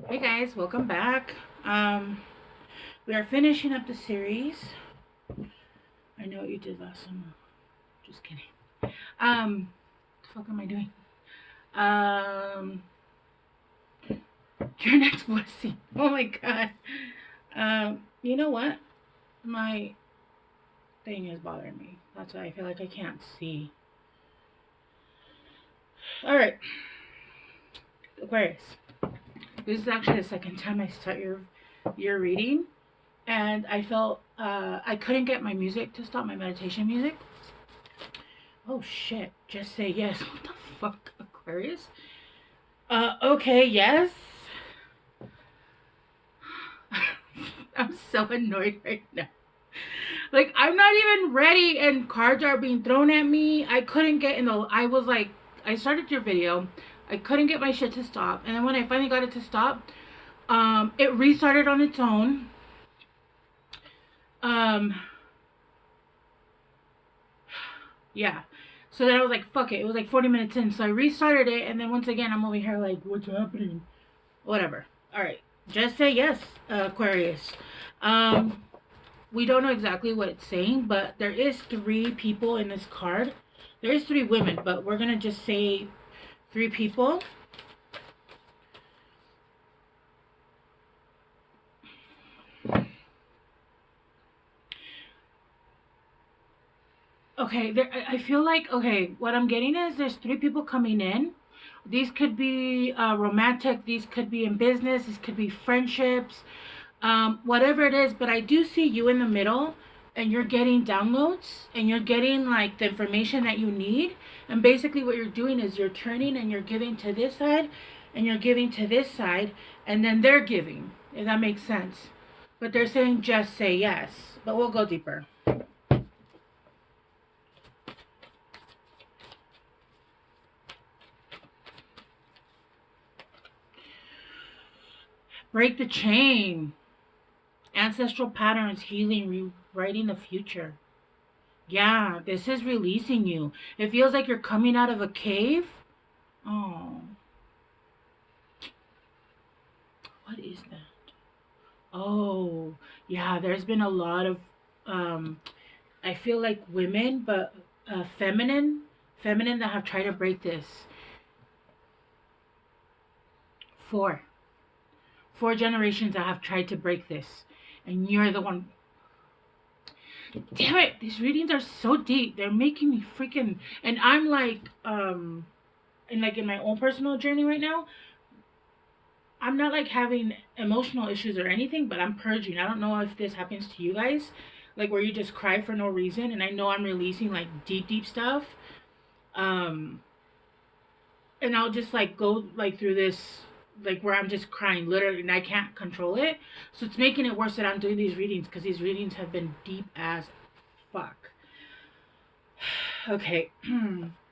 Hey guys, welcome back. We are finishing up the series. I know what you did last time. Just kidding. The fuck am I doing? Um, your next blessing. Oh my god. You know what? My thing is bothering me. That's why I feel like I can't see. All right, Aquarius. This is actually the second time I start your reading, and I felt I couldn't get my music to stop, my meditation music. Oh shit, just say yes. What the fuck, Aquarius? Okay, yes. I'm so annoyed right now. Like, I'm not even ready and cards are being thrown at me. I couldn't get in the. I was like, I started your video. I couldn't get my shit to stop. And then when I finally got it to stop, it restarted on its own. Um, yeah. So then I was like, fuck it. It was like 40 minutes in. So I restarted it. And then once again, I'm over here like, what's happening? Whatever. All right. Just say yes, Aquarius. Um, we don't know exactly what it's saying, but there is three people in this card. There is three women, but we're gonna just say three people. Okay, I feel like, okay, what I'm getting is there's three people coming in. These could be romantic, these could be in business, these could be friendships, whatever it is. But I do see you in the middle, and you're getting downloads, and you're getting like the information that you need. And basically, what you're doing is you're turning and you're giving to this side, and you're giving to this side, and then they're giving. If that makes sense. But they're saying just say yes. But we'll go deeper. Break the chain. Ancestral patterns, healing, rewriting the future. Yeah, this is releasing you. It feels like you're coming out of a cave. Oh, what is that? Oh, yeah, there's been a lot of, um, I feel like women, but feminine that have tried to break this. Four. Four generations that have tried to break this. And you're the one. Damn it, these readings are so deep. They're making me freaking. And I'm like, and like in my own personal journey right now, I'm not like having emotional issues or anything, but I'm purging. I don't know if this happens to you guys, like where you just cry for no reason. And I know I'm releasing like deep stuff. Um, and I'll just like go like through this, like where I'm just crying literally, and I can't control it. So it's making it worse that I'm doing these readings because these readings have been deep as fuck. Okay,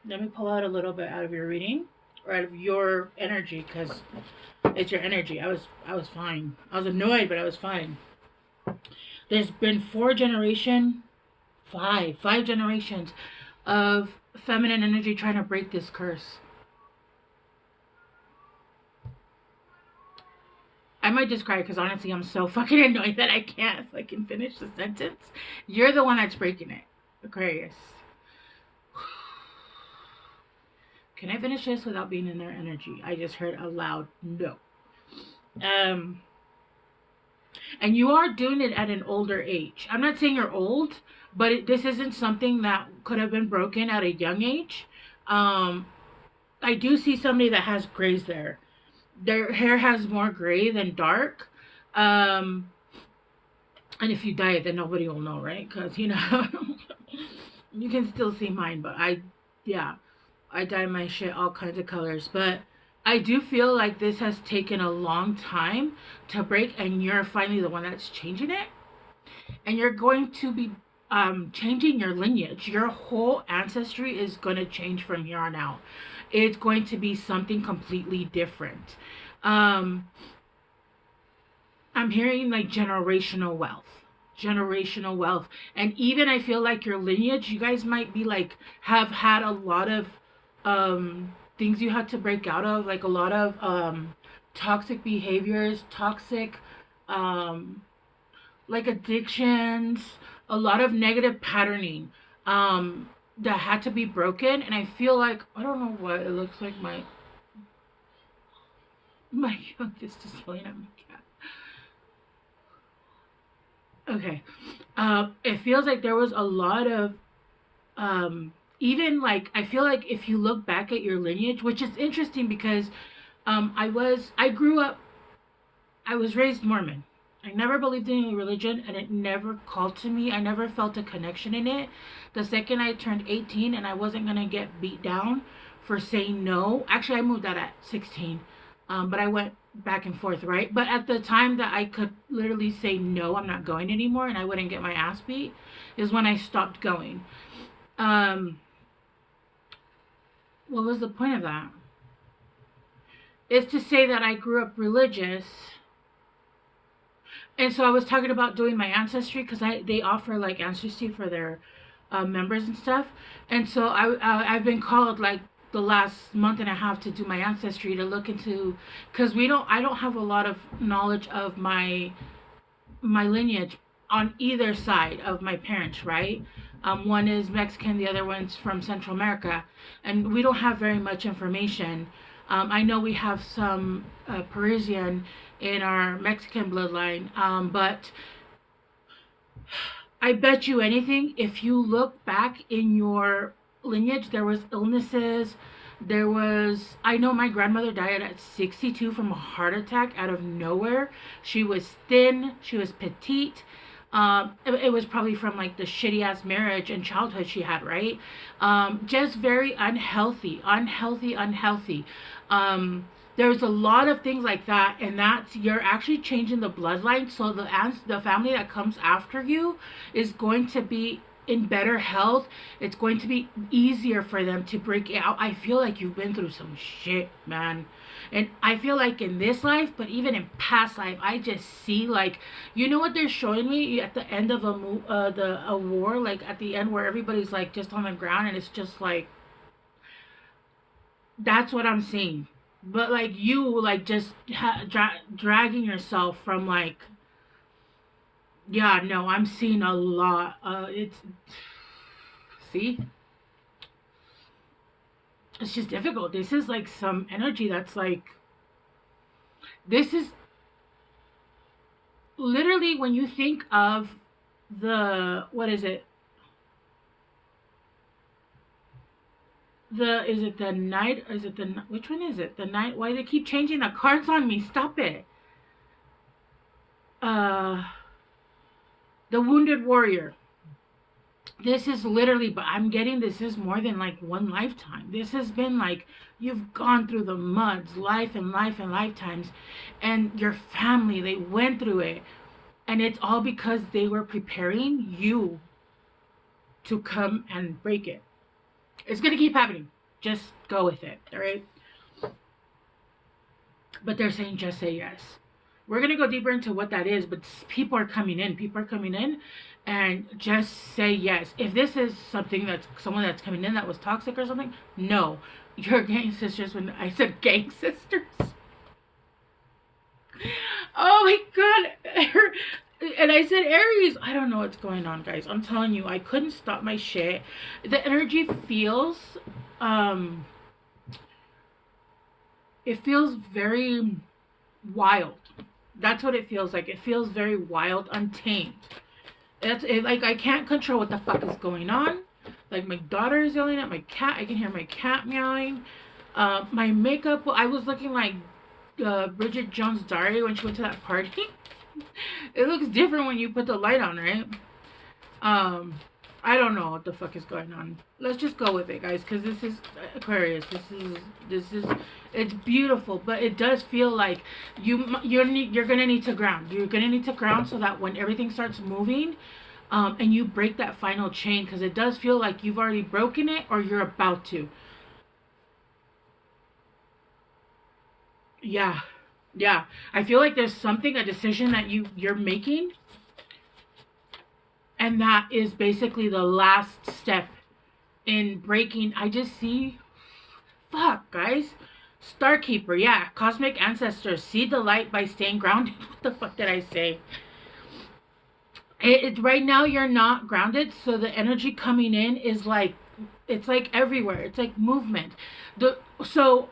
let me pull out a little bit out of your reading or out of your energy because it's your energy. I was fine. I was annoyed, but I was fine. There's been five generations of feminine energy trying to break this curse. I might just cry because honestly, I'm so fucking annoyed that I can't fucking finish the sentence. You're the one that's breaking it, Aquarius. Can I finish this without being in their energy? I just heard a loud no. Um, and you are doing it at an older age. I'm not saying you're old, but this isn't something that could have been broken at a young age. Um, I do see somebody that has grays there. Their hair has more gray than dark. Um, and if you dye it, then nobody will know, right? Because, you know, you can still see mine, but yeah, I dye my shit all kinds of colors. But I do feel like this has taken a long time to break, and you're finally the one that's changing it. And you're going to be changing your lineage. Your whole ancestry is going to change from here on out. It's going to be something completely different. Um, I'm hearing like generational wealth, and even I feel like your lineage, you guys might be like have had a lot of things you had to break out of, like a lot of toxic behaviors, toxic, um, like addictions, a lot of negative patterning, that had to be broken. And I feel like, I don't know what it looks like. My youngest is yelling at my cat. Okay. It feels like there was a lot of, even like, I feel like if you look back at your lineage, which is interesting because, I grew up, I was raised Mormon. I never believed in any religion and it never called to me. I never felt a connection in it. The second I turned 18 and I wasn't going to get beat down for saying no. Actually, I moved out at 16. But I went back and forth, right? But at the time that I could literally say no, I'm not going anymore, and I wouldn't get my ass beat, is when I stopped going. Um, what was the point of that? Is to say that I grew up religious. And so I was talking about doing my ancestry because they offer like ancestry for their members and stuff. And so I've been called like the last month and a half to do my ancestry, to look into, because I don't have a lot of knowledge of my lineage on either side of my parents, right? One is Mexican, the other one's from Central America, and we don't have very much information. I know we have some Parisian in our Mexican bloodline, but I bet you anything, if you look back in your lineage, there was illnesses. I know my grandmother died at 62 from a heart attack out of nowhere. She was thin, she was petite. It was probably from like the shitty ass marriage and childhood she had, right? Just very unhealthy, unhealthy, unhealthy. There's a lot of things like that, and that's, you're actually changing the bloodline. So the family that comes after you is going to be in better health. It's going to be easier for them to break out. I feel like you've been through some shit, man. And I feel like in this life, but even in past life, I just see like, you know what they're showing me at the end of a war, like at the end where everybody's like just on the ground, and it's just like, that's what I'm seeing. But like you, like just dragging yourself from like, yeah, no, I'm seeing a lot. It's, see, it's just difficult. This is like some energy that's like, this is literally when you think of the, what is it? Is it the night? Is it which one is it? The night? Why they keep changing the cards on me? Stop it. Uh, the Wounded Warrior. This is literally, but I'm getting, this is more than like one lifetime. This has been like, you've gone through the muds, life and life and lifetimes, and your family, they went through it. And it's all because they were preparing you to come and break it. It's going to keep happening. Just go with it, all right? But they're saying just say yes. We're going to go deeper into what that is, but people are coming in. People are coming in, and just say yes. If this is something that's someone that's coming in that was toxic or something, no. You're gang sisters. When I said gang sisters. Oh my god. And I said Aries. I don't know what's going on, guys. I'm telling you, I couldn't stop my shit. The energy feels, it feels very wild. That's what it feels like. It feels very wild, untamed. That's it, like I can't control what the fuck is going on. Like my daughter is yelling at my cat. I can hear my cat meowing. My makeup. I was looking like Bridget Jones' Diary when she went to that party. It looks different when you put the light on, right? I don't know what the fuck is going on. Let's just go with it, guys, because this is Aquarius. This is it's beautiful, but it does feel like you're gonna need to ground. You're gonna need to ground so that when everything starts moving, and you break that final chain, because it does feel like you've already broken it or you're about to. Yeah, yeah. I feel like there's something, a decision that you're making, and that is basically the last step in breaking. I just see, fuck, guys. Starkeeper, yeah. Cosmic ancestors. See the light by staying grounded. What the fuck did I say? Right now you're not grounded, so the energy coming in is like, it's like everywhere. It's like movement. So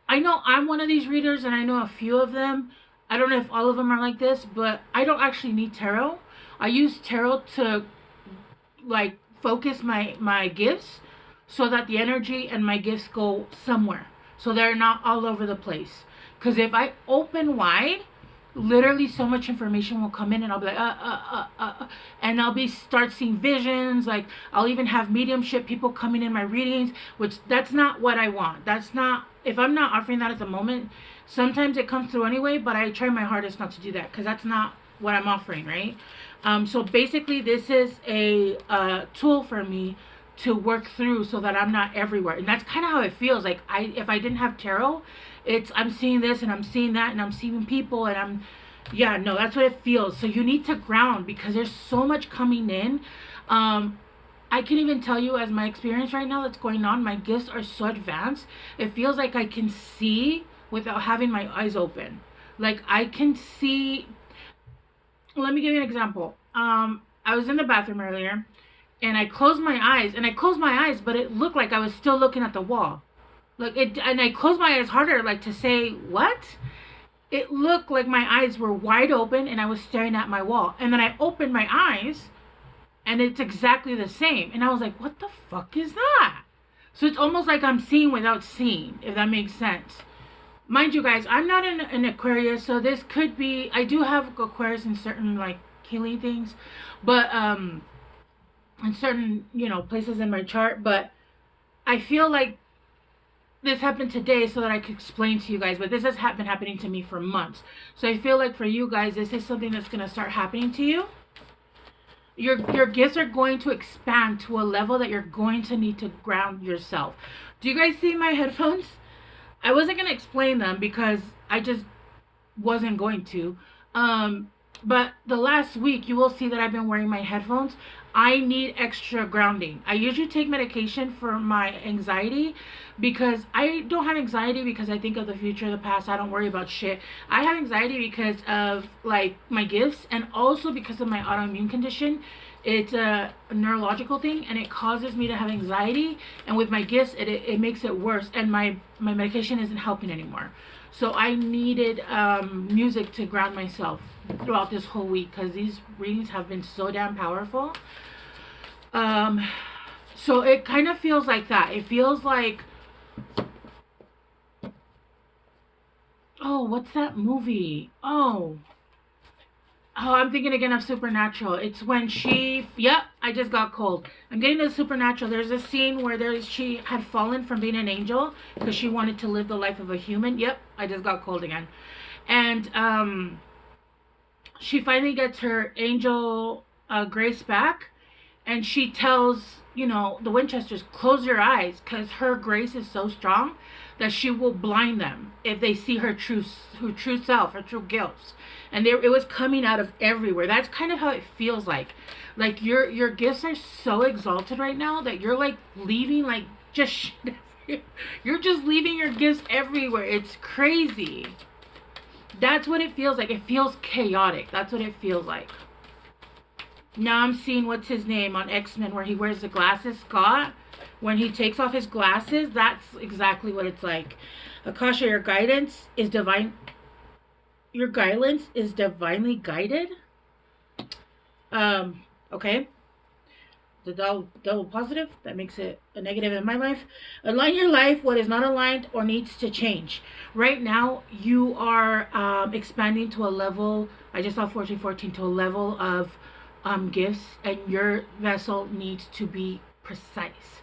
I know I'm one of these readers, and I know a few of them. I don't know if all of them are like this, but I don't actually need tarot. I use tarot to like focus my gifts so that the energy and my gifts go somewhere, so they're not all over the place. Because if I open wide, literally so much information will come in, and I'll be like and I'll be start seeing visions. Like, I'll even have mediumship people coming in my readings, which that's not what I want. That's not, if I'm not offering that at the moment. Sometimes it comes through anyway, but I try my hardest not to do that, because that's not what I'm offering, right? So basically this is a tool for me to work through so that I'm not everywhere. And that's kind of how it feels. Like, if I didn't have tarot, I'm seeing this and I'm seeing that and I'm seeing people and yeah, no, that's what it feels. So you need to ground, because there's so much coming in. I can even tell you, as my experience right now that's going on, my gifts are so advanced. It feels like I can see without having my eyes open. Like, I can see. Let me give you an example. I was in the bathroom earlier, and I closed my eyes, but it looked like I was still looking at the wall. Like, and I closed my eyes harder, like to say, what? It looked like my eyes were wide open and I was staring at my wall. And then I opened my eyes and it's exactly the same. And I was like, what the fuck is that? So it's almost like I'm seeing without seeing, if that makes sense. Mind you guys, I'm not an Aquarius, so this could be, I do have Aquarius in certain like healing things, but in certain, places in my chart, but I feel like this happened today so that I could explain to you guys, but this has been happening to me for months. So I feel like for you guys, this is something that's going to start happening to you. Your gifts are going to expand to a level that you're going to need to ground yourself. Do you guys see my headphones? I wasn't going to explain them because I just wasn't going to. But the last week, you will see that I've been wearing my headphones. I need extra grounding. I usually take medication for my anxiety, because I don't have anxiety because I think of the future, the past. I don't worry about shit. I have anxiety because of like my gifts, and also because of my autoimmune condition. It's a neurological thing, and it causes me to have anxiety. And with my gifts, it makes it worse. And my medication isn't helping anymore. So I needed music to ground myself throughout this whole week, because these readings have been so damn powerful. So it kind of feels like that. It feels like, oh, what's that movie? Oh, I'm thinking again of Supernatural. It's when yep, I just got cold. I'm getting to Supernatural. There's a scene where she had fallen from being an angel because she wanted to live the life of a human. Yep, I just got cold again. And she finally gets her angel grace back, and she tells, the Winchesters, close your eyes, because her grace is so strong that she will blind them if they see her true self, her true gifts. And it was coming out of everywhere. That's kind of how it feels like. Like, your gifts are so exalted right now that you're like leaving like just shit. You're just leaving your gifts everywhere. It's crazy. That's what it feels like. It feels chaotic. That's what it feels like. Now I'm seeing, what's his name on X-Men, where he wears the glasses, Scott. When he takes off his glasses, that's exactly what it's like. Akasha, your guidance is divine. Your guidance is divinely guided. Okay. The double positive, that makes it a negative in my life. Align your life, what is not aligned or needs to change. Right now, you are expanding to a level, I just saw 1414, to a level of gifts, and your vessel needs to be precise.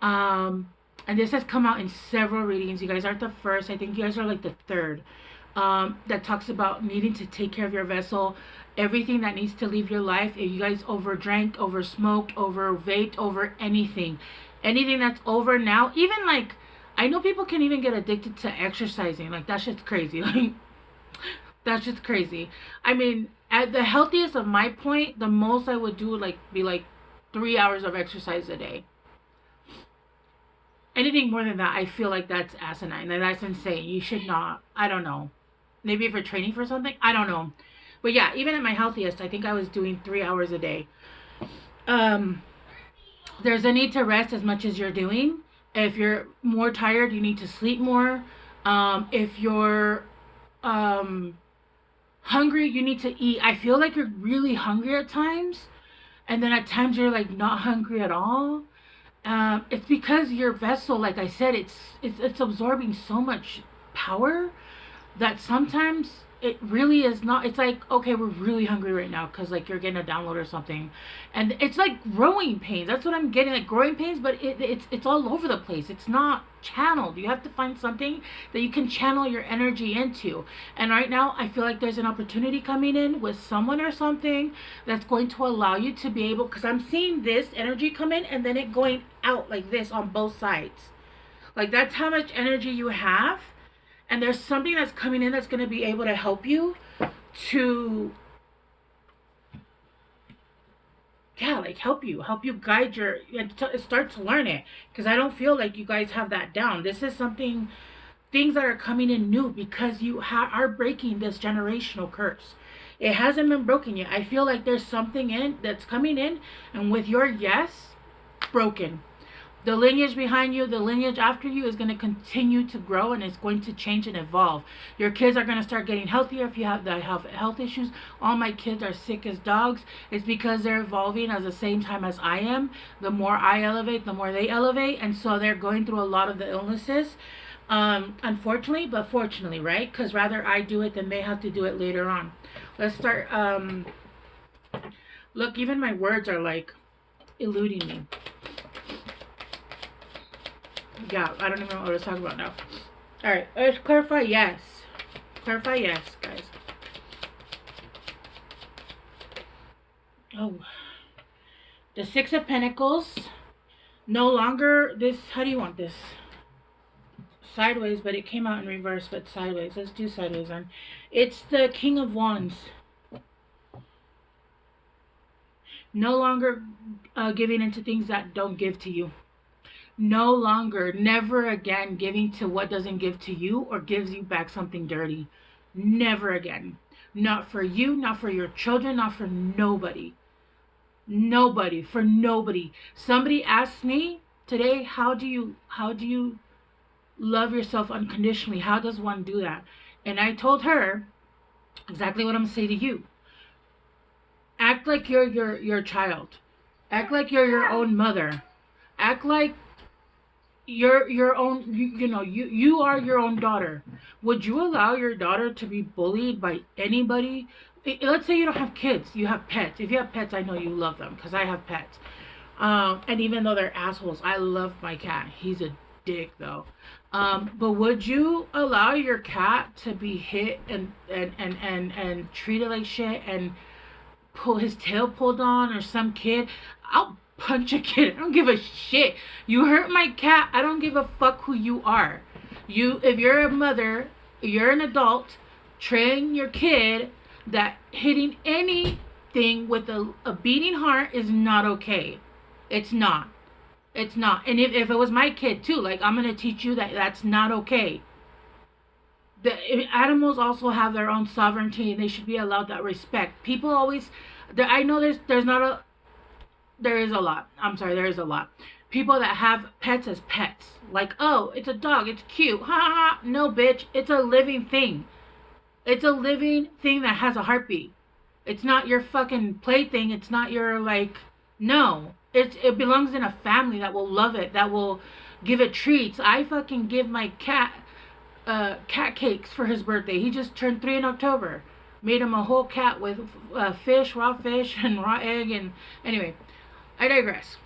And this has come out in several readings. You guys aren't the first. I think you guys are like the third. That talks about needing to take care of your vessel. Everything that needs to leave your life. If you guys overdrank, over smoked, over vaped, over anything that's over now. Even like, I know people can even get addicted to exercising. Like, that shit's crazy. Like, that's just crazy. I mean, at the healthiest of my point, the most I would do would be 3 hours of exercise a day. Anything more than that, I feel like that's asinine. That's insane. You should not. I don't know. Maybe if you're training for something, I don't know. But yeah, even at my healthiest, I think I was doing 3 hours a day. Um, there's a need to rest as much as you're doing. If you're more tired, you need to sleep more. If you're um, hungry, you need to eat. I feel like you're really hungry at times, and then at times you're like not hungry at all. It's because your vessel, like I said, it's absorbing so much power that sometimes it really is not. It's like, okay, we're really hungry right now because like you're getting a download or something, and it's like growing pains. That's what I'm getting, like growing pains, but it's all over the place. It's not channeled. You have to find something that you can channel your energy into. And right now I feel like there's an opportunity coming in with someone or something that's going to allow you to be able, because I'm seeing this energy come in and then it going out like this on both sides. Like that's how much energy you have, and there's something that's coming in that's going to be able to help you to, yeah, like help you guide your, and start to learn it, because I don't feel like you guys have that down. This is something, things that are coming in new, because you are breaking this generational curse. It hasn't been broken yet. I feel like there's something in that's coming in, and with your yes, broken. The lineage behind you, the lineage after you is going to continue to grow, and it's going to change and evolve. Your kids are going to start getting healthier if you have health issues. All my kids are sick as dogs. It's because they're evolving at the same time as I am. The more I elevate, the more they elevate, and so they're going through a lot of the illnesses. Unfortunately, but fortunately, right? Because rather I do it than they have to do it later on. Let's start. Look, even my words are like eluding me. Yeah, I don't even know what I was talking about now. Alright, let's clarify yes. Clarify yes, guys. Oh. The Six of Pentacles. No longer this, how do you want this? Sideways, but it came out in reverse, but sideways. Let's do sideways then. It's the King of Wands. No longer giving into things that don't give to you. No longer, never again giving to what doesn't give to you or gives you back something dirty. Never again. Not for you, not for your children, not for nobody. Nobody, for nobody. Somebody asked me today, how do you love yourself unconditionally? How does one do that? And I told her exactly what I'm gonna say to you. Act like you're your child. Act like you're your own mother. Act like you're your own, you are your own daughter. Would you allow your daughter to be bullied by anybody? Let's say you don't have kids, you have pets. If you have pets, I know you love them, because I have pets. And even though they're assholes, I love my cat. He's a dick though. But would you allow your cat to be hit and treated like shit, and pull his tail pulled on, or some kid? I'll punch a kid. I don't give a shit. You hurt my cat, I don't give a fuck who you are. If you're a mother, you're an adult, train your kid that hitting anything with a beating heart is not okay. It's not. It's not. And if it was my kid too, like, I'm gonna teach you that that's not okay. The animals also have their own sovereignty, and they should be allowed that respect. People always, I know there's not a, there is a lot. I'm sorry, there is a lot. People that have pets as pets. Like, oh, it's a dog, it's cute. Ha ha ha. No, bitch. It's a living thing. It's a living thing that has a heartbeat. It's not your fucking plaything. It's not your, like, no. It belongs in a family that will love it, that will give it treats. I fucking give my cat cat cakes for his birthday. He just turned 3 in October. Made him a whole cat with fish, raw fish, and raw egg, and anyway. I digress.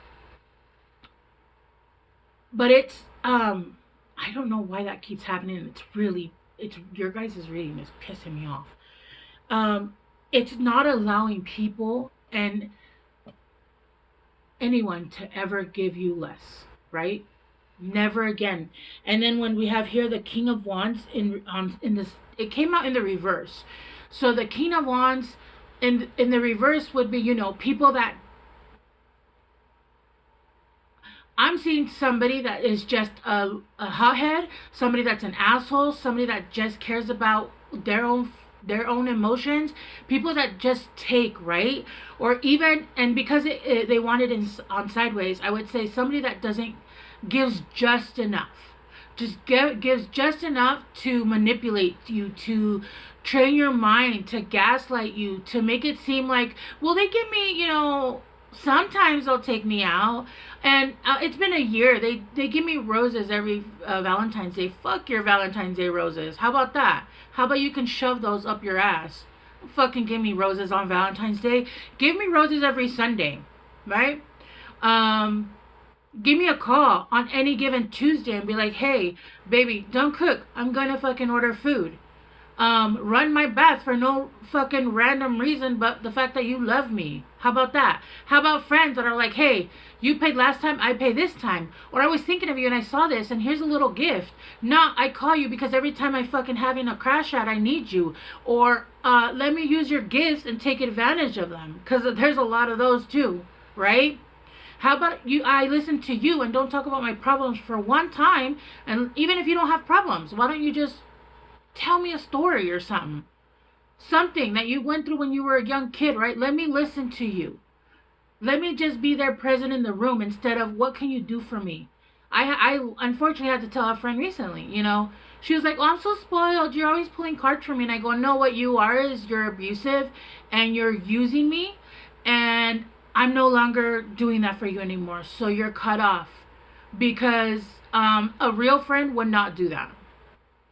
But it's, I don't know why that keeps happening. It's your guys' reading is pissing me off. It's not allowing people and anyone to ever give you less, right? Never again. And then when we have here the King of Wands in this, it came out in the reverse. So the King of Wands in the reverse would be, people that, I'm seeing somebody that is just a hothead, somebody that's an asshole, somebody that just cares about their own emotions, people that just take, right? Or even, and because they want it on sideways, I would say somebody that doesn't gives just enough, gives just enough to manipulate you, to train your mind, to gaslight you, to make it seem like, well, they give me, sometimes they'll take me out. And it's been a year. They give me roses every Valentine's Day. Fuck your Valentine's Day roses. How about that? How about you can shove those up your ass? Don't fucking give me roses on Valentine's Day. Give me roses every Sunday, right? Um, Give me a call on any given Tuesday and be like, hey, baby, don't cook. I'm gonna fucking order food. Run my bath for no fucking random reason but the fact that you love me. How about that? How about friends that are like, hey, you paid last time, I pay this time. Or I was thinking of you and I saw this and here's a little gift. No, I call you because every time I fucking having a crash out, I need you. Or let me use your gifts and take advantage of them. Because there's a lot of those too, right? How about you? I listen to you and don't talk about my problems for one time. And even if you don't have problems, why don't you just tell me a story or something? Something that you went through when you were a young kid, right? Let me listen to you. Let me just be there present in the room instead of what can you do for me? I unfortunately had to tell a friend recently. She was like, oh, I'm so spoiled. You're always pulling cards for me. And I go, no, what you are is you're abusive and you're using me. And I'm no longer doing that for you anymore. So you're cut off. Because a real friend would not do that.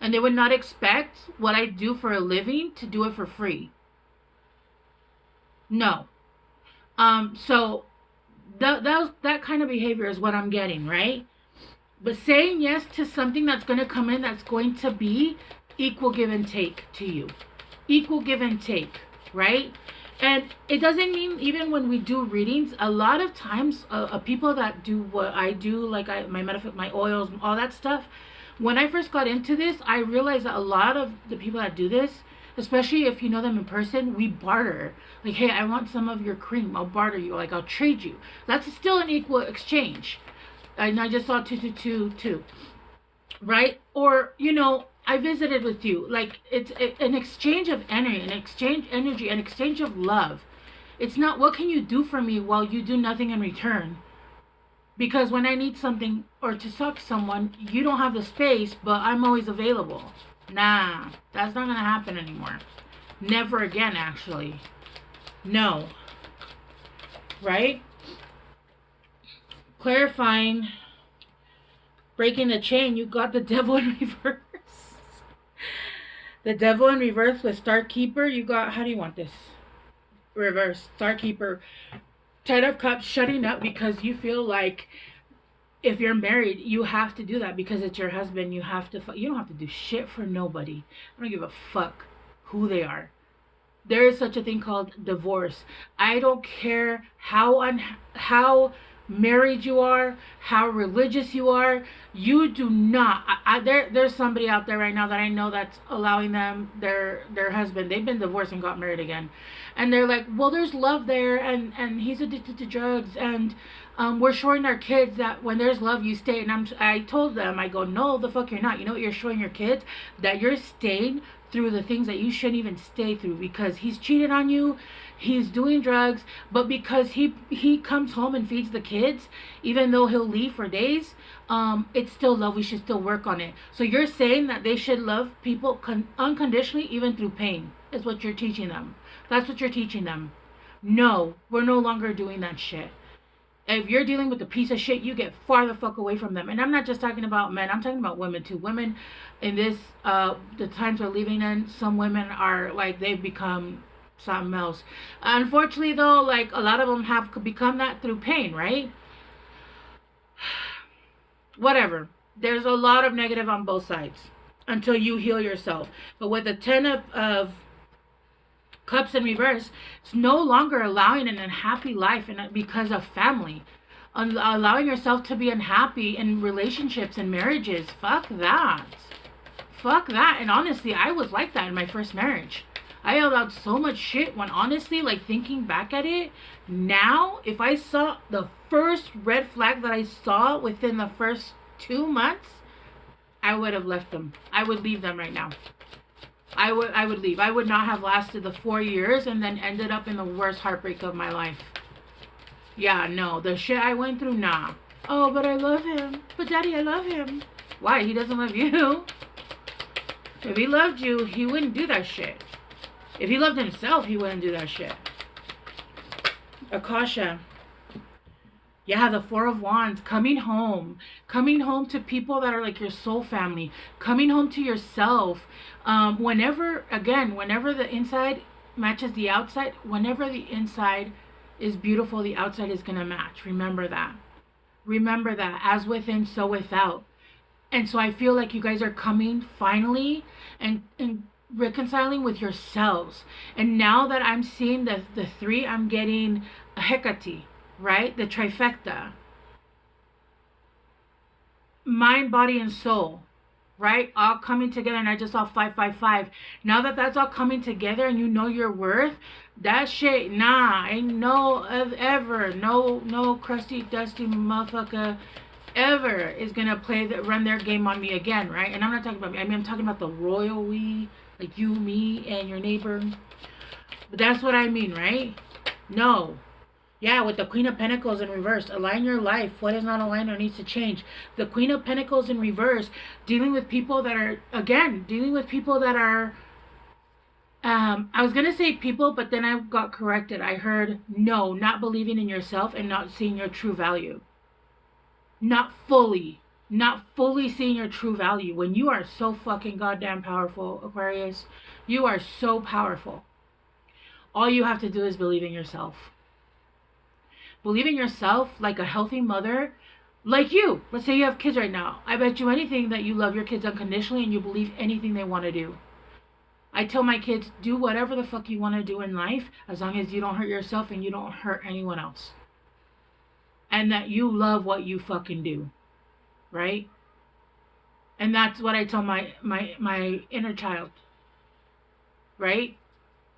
And they would not expect what I do for a living to do it for free. No. So that kind of behavior is what I'm getting, right? But saying yes to something that's going to come in that's going to be equal give and take to you. Equal give and take, right? And it doesn't mean even when we do readings, a lot of times people that do what I do, like my oils, all that stuff, when I first got into this, I realized that a lot of the people that do this, especially if you know them in person, we barter. Like, hey, I want some of your cream. I'll barter you. Like, I'll trade you. That's still an equal exchange. And I just saw 222, right? Or, I visited with you. Like, it's an exchange of energy, an exchange of love. It's not what can you do for me while you do nothing in return. Because when I need something or to talk to someone, you don't have the space, but I'm always available. Nah, that's not going to happen anymore. Never again, actually. No. Right? Clarifying. Breaking the chain, you got the devil in reverse. The devil in reverse with Star Keeper, you got, how do you want this? Reverse. Star Keeper. Ten of Cups shutting up because you feel like if you're married, you have to do that because it's your husband. You don't have to do shit for nobody. I don't give a fuck who they are. There is such a thing called divorce. I don't care how married you are, how religious you are. You do not. There's somebody out there right now that I know that's allowing them their husband. They've been divorced and got married again, and they're like, well, there's love there, and he's addicted to drugs, and we're showing our kids that when there's love, you stay. And I told them, I go, no, the fuck you're not. You know what you're showing your kids? That you're staying through the things that you shouldn't even stay through because he's cheated on you, he's doing drugs, but because he comes home and feeds the kids, even though he'll leave for days, it's still love. We should still work on it. So you're saying that they should love people unconditionally, even through pain, is what you're teaching them. That's what you're teaching them. No, we're no longer doing that shit. If you're dealing with a piece of shit, you get far the fuck away from them. And I'm not just talking about men. I'm talking about women too. Women in this, the times we're living in, some women are like, they've become something else. Unfortunately though, like a lot of them have become that through pain, right? Whatever. There's a lot of negative on both sides until you heal yourself. But with the 10 of Cups in reverse, it's no longer allowing an unhappy life and because of family. Allowing yourself to be unhappy in relationships and marriages. Fuck that. Fuck that. And honestly, I was like that in my first marriage. I yelled out so much shit when honestly, like thinking back at it, now, if I saw the first red flag that I saw within the first 2 months, I would have left them. I would leave them right now. I would leave. I would not have lasted the 4 years and then ended up in the worst heartbreak of my life. Yeah, no. The shit I went through, nah. Oh, but I love him. But Daddy, I love him. Why? He doesn't love you. If he loved you, he wouldn't do that shit. If he loved himself, he wouldn't do that shit. Akasha. Yeah, the Four of Wands. Coming home. Coming home to people that are like your soul family. Coming home to yourself. Whenever the inside matches the outside, whenever the inside is beautiful, the outside is going to match. Remember that. Remember that. As within, so without. And so I feel like you guys are coming finally and reconciling with yourselves. And now that I'm seeing the three, I'm getting a Hecate, right? The trifecta. Mind, body, and soul, right? All coming together, and I just saw 555. Now that that's all coming together and you know your worth, that shit, nah, ain't no ever, no crusty, dusty motherfucker ever is gonna run their game on me again, right? And I'm not talking about me. I mean, I'm talking about the royal we, like you, me, and your neighbor. But that's what I mean, right? No. Yeah, with the Queen of Pentacles in reverse. Align your life. What is not aligned or needs to change. The Queen of Pentacles in reverse. Dealing with people that are, I was going to say people, but then I got corrected. I heard, no, not believing in yourself and not seeing your true value. Not fully seeing your true value. When you are so fucking goddamn powerful, Aquarius, you are so powerful. All you have to do is believe in yourself. Believe in yourself like a healthy mother, like you. Let's say you have kids right now. I bet you anything that you love your kids unconditionally and you believe anything they want to do. I tell my kids, do whatever the fuck you want to do in life as long as you don't hurt yourself and you don't hurt anyone else. And that you love what you fucking do, right? And that's what I tell my inner child, right?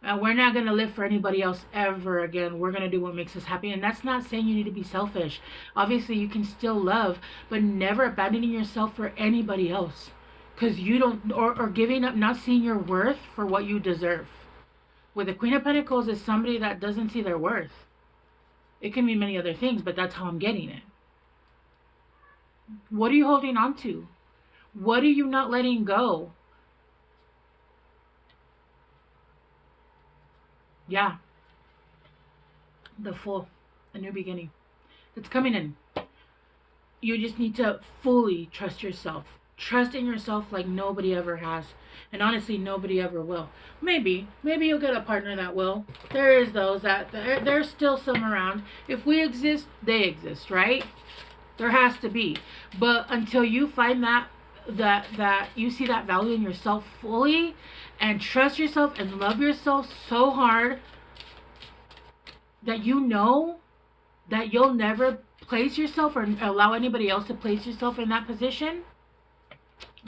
We're not going to live for anybody else ever again. We're going to do what makes us happy. And that's not saying you need to be selfish. Obviously, you can still love, but never abandoning yourself for anybody else. Because you don't, or giving up, not seeing your worth for what you deserve. With the Queen of Pentacles is somebody that doesn't see their worth. It can mean many other things, but that's how I'm getting it. What are you holding on to? What are you not letting go? Yeah. The Fool. A new beginning. It's coming in. You just need to fully trust yourself. Trust in yourself like nobody ever has. And honestly, nobody ever will. Maybe you'll get a partner that will. There is those that, there's still some around. If we exist, they exist, right? There has to be. But until you find that you see that value in yourself fully and trust yourself and love yourself so hard that you know that you'll never place yourself or allow anybody else to place yourself in that position,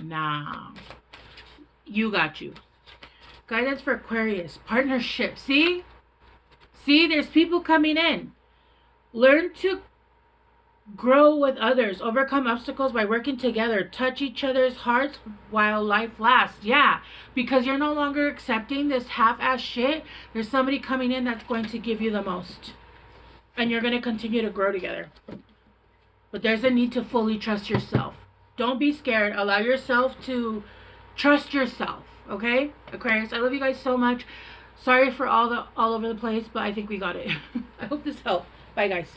nah. You got you. Guidance for Aquarius. Partnership. See? There's people coming in. Learn to grow with others. Overcome obstacles by working together. Touch each other's hearts while life lasts. Yeah. Because you're no longer accepting this half-ass shit. There's somebody coming in that's going to give you the most. And you're going to continue to grow together. But there's a need to fully trust yourself. Don't be scared. Allow yourself to trust yourself, okay? Aquarius, I love you guys so much. Sorry for all over the place, but I think we got it. I hope this helped. Bye, guys.